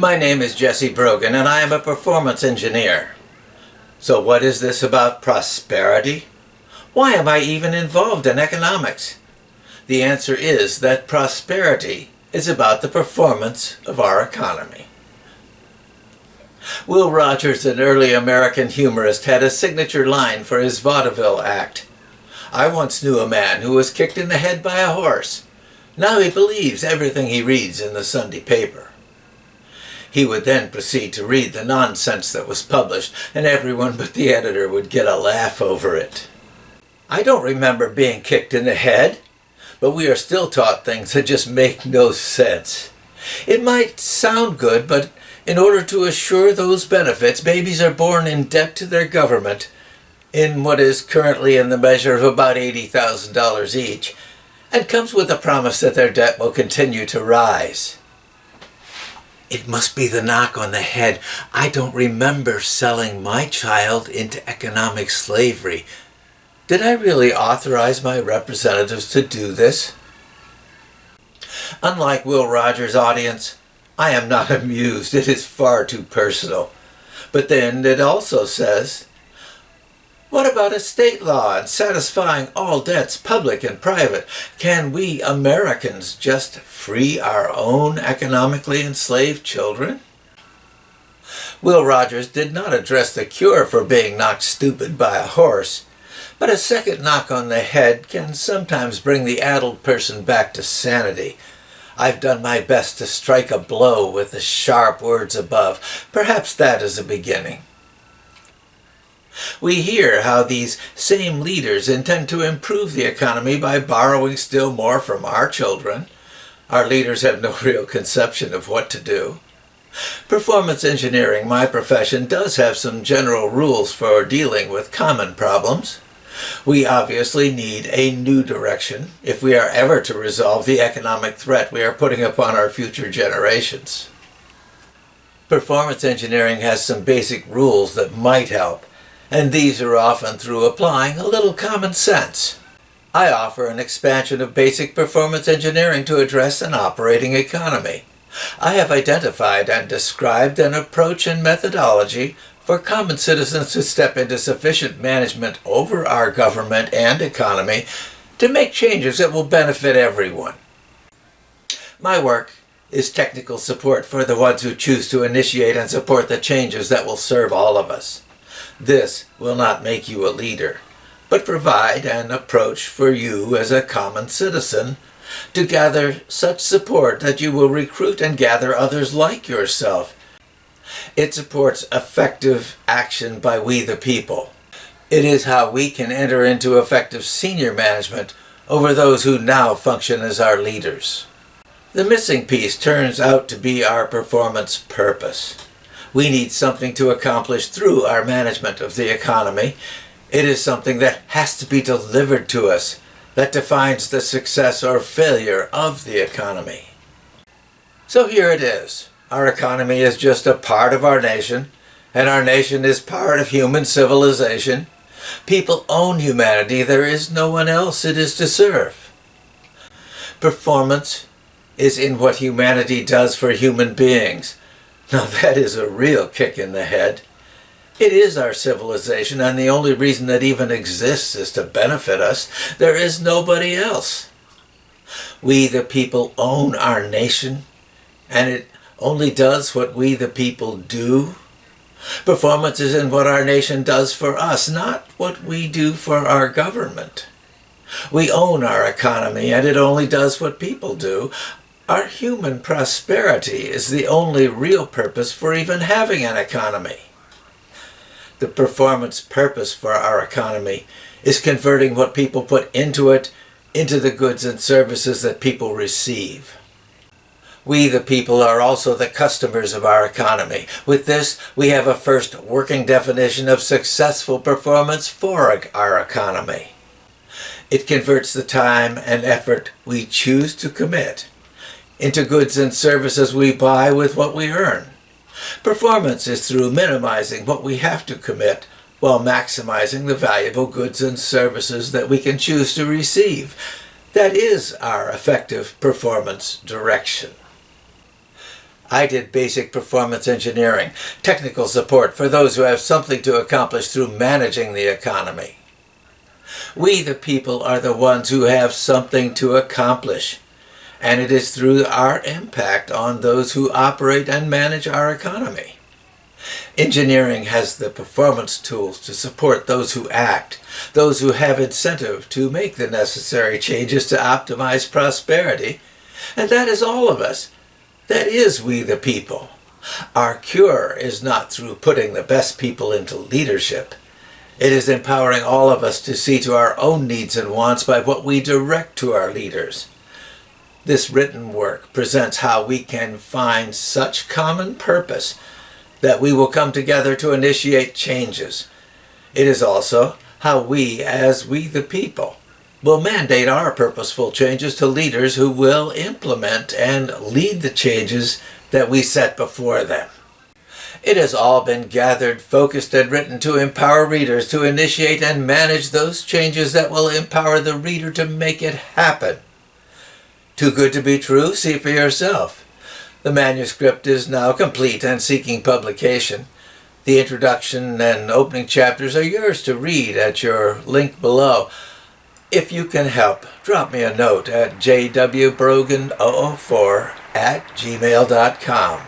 My name is Jesse Brogan and I am a performance engineer. So what is this about prosperity? Why am I even involved in economics? The answer is that prosperity is about the performance of our economy. Will Rogers, an early American humorist, had a signature line for his vaudeville act. I once knew a man who was kicked in the head by a horse. Now he believes everything he reads in the Sunday paper. He would then proceed to read the nonsense that was published, and everyone but the editor would get a laugh over it. I don't remember being kicked in the head, but we are still taught things that just make no sense. It might sound good, but in order to assure those benefits, babies are born in debt to their government, in what is currently in the measure of about $80,000 each, and comes with a promise that their debt will continue to rise. It must be the knock on the head. I don't remember selling my child into economic slavery. Did I really authorize my representatives to do this? Unlike Will Rogers' audience, I am not amused. It is far too personal. But then it also says, what about a state law and satisfying all debts, public and private? Can we Americans just free our own economically enslaved children? Will Rogers did not address the cure for being knocked stupid by a horse, but a second knock on the head can sometimes bring the addled person back to sanity. I've done my best to strike a blow with the sharp words above. Perhaps that is a beginning. We hear how these same leaders intend to improve the economy by borrowing still more from our children. Our leaders have no real conception of what to do. Performance engineering, my profession, does have some general rules for dealing with common problems. We obviously need a new direction if we are ever to resolve the economic threat we are putting upon our future generations. Performance engineering has some basic rules that might help, and these are often through applying a little common sense. I offer an expansion of basic performance engineering to address an operating economy. I have identified and described an approach and methodology for common citizens to step into sufficient management over our government and economy to make changes that will benefit everyone. My work is technical support for the ones who choose to initiate and support the changes that will serve all of us. This will not make you a leader, but provide an approach for you as a common citizen to gather such support that you will recruit and gather others like yourself. It supports effective action by we the people. It is how we can enter into effective senior management over those who now function as our leaders. The missing piece turns out to be our performance purpose. We need something to accomplish through our management of the economy. It is something that has to be delivered to us that defines the success or failure of the economy. So here it is. Our economy is just a part of our nation, and our nation is part of human civilization. People own humanity. There is no one else it is to serve. Performance is in what humanity does for human beings. Now that is a real kick in the head. It is our civilization, and the only reason that even exists is to benefit us. There is nobody else. We the people own our nation, and it only does what we the people do. Performance is in what our nation does for us, not what we do for our government. We own our economy, and it only does what people do. Our human prosperity is the only real purpose for even having an economy. The performance purpose for our economy is converting what people put into it into the goods and services that people receive. We the people are also the customers of our economy. With this, we have a first working definition of successful performance for our economy. It converts the time and effort we choose to commit into goods and services we buy with what we earn. Performance is through minimizing what we have to commit while maximizing the valuable goods and services that we can choose to receive. That is our effective performance direction. I did basic performance engineering, technical support for those who have something to accomplish through managing the economy. We, the people, are the ones who have something to accomplish, and it is through our impact on those who operate and manage our economy. Engineering has the performance tools to support those who act, those who have incentive to make the necessary changes to optimize prosperity, and that is all of us. That is we the people. Our cure is not through putting the best people into leadership. It is empowering all of us to see to our own needs and wants by what we direct to our leaders. This written work presents how we can find such common purpose that we will come together to initiate changes. It is also how we, as we the people, will mandate our purposeful changes to leaders who will implement and lead the changes that we set before them. It has all been gathered, focused, and written to empower readers to initiate and manage those changes that will empower the reader to make it happen. Too good to be true? See for yourself. The manuscript is now complete and seeking publication. The introduction and opening chapters are yours to read at your link below. If you can help, drop me a note at jwbrogan004@gmail.com.